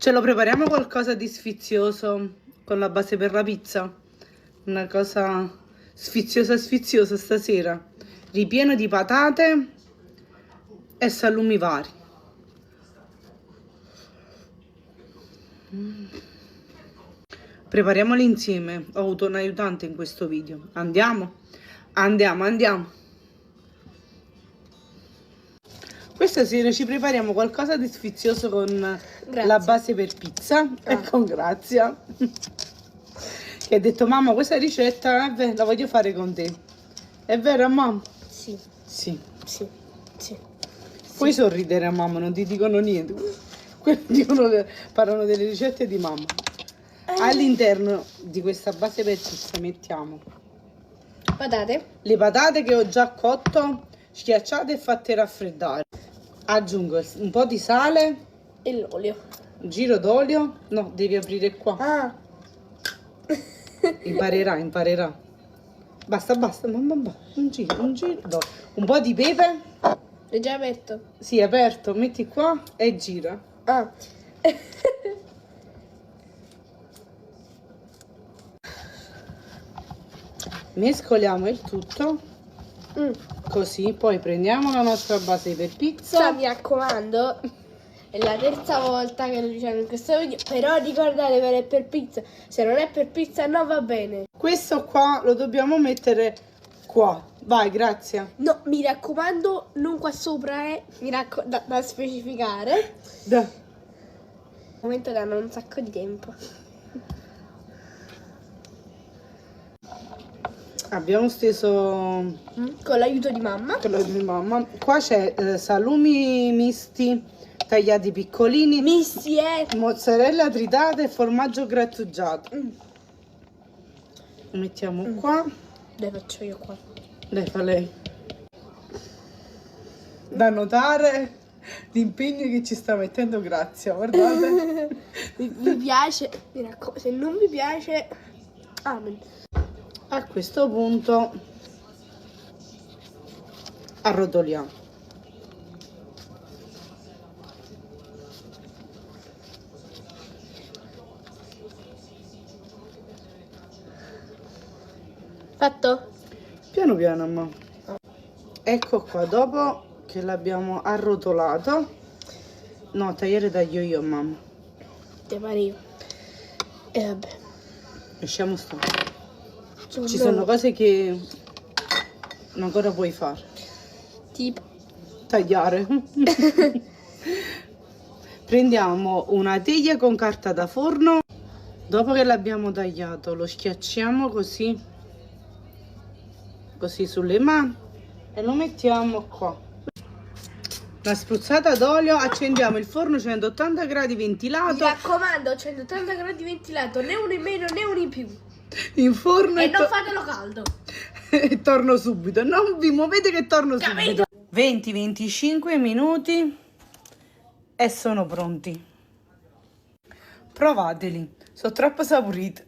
Ce lo prepariamo qualcosa di sfizioso con la base per la pizza? Una cosa sfiziosa stasera. Ripieno di patate e salumi vari. Prepariamoli insieme. Ho avuto un aiutante in questo video. Andiamo? Andiamo. Questa sera ci prepariamo qualcosa di sfizioso con la base per pizza e con Grazia. Che ha detto: mamma, questa ricetta la voglio fare con te. È vero, mamma? Sì. Sì. Sì. Sì. Puoi sorridere a mamma, non ti dicono niente. Quelli parlano delle ricette di mamma. All'interno di questa base per pizza mettiamo Patate. le patate che ho già cotto, schiacciate e fatte raffreddare. Aggiungo un po' di sale E l'olio. un giro d'olio. No, devi aprire qua. Ah. Imparerà. Basta, mamma. Un giro. No. Un po' di pepe. È già aperto? Sì, aperto. Metti qua e gira. Ah. Mescoliamo il tutto. Così, poi prendiamo la nostra base per pizza. Cioè, mi raccomando, è la terza volta che lo diciamo in questo video, però ricordate che è per pizza. Se non è per pizza non va bene. Questo qua lo dobbiamo mettere qua. Vai, grazie. No, mi raccomando, non qua sopra, da specificare. Da. Momento danno un sacco di tempo. Abbiamo steso Con l'aiuto di mamma. quello di mamma. Qua c'è salumi misti tagliati piccolini, Misti, mozzarella tritata e formaggio grattugiato. Mettiamo qua. Le faccio io qua. Lei fa lei. Da notare l'impegno che ci sta mettendo Grazia, guardate. mi piace. Mi raccomando, se non mi piace... Amen. A questo punto arrotoliamo. Fatto? Piano piano, mamma. Ecco qua, dopo che l'abbiamo arrotolato. No, taglio io, mamma. Te pare io. E vabbè. Lasciamo stare. Ci sono cose che non ancora puoi fare. Tipo? Tagliare. Prendiamo una teglia con carta da forno. Dopo che l'abbiamo tagliato, lo schiacciamo così sulle mani e lo mettiamo qua. Una spruzzata d'olio, accendiamo il forno 180 gradi ventilato. Mi raccomando, 180 gradi ventilato, né uno in meno né uno in più. In forno E non fatelo caldo. e torno subito. Non vi muovete che torno Capito? subito. 20-25 minuti e sono pronti. Provateli, sono troppo saporiti.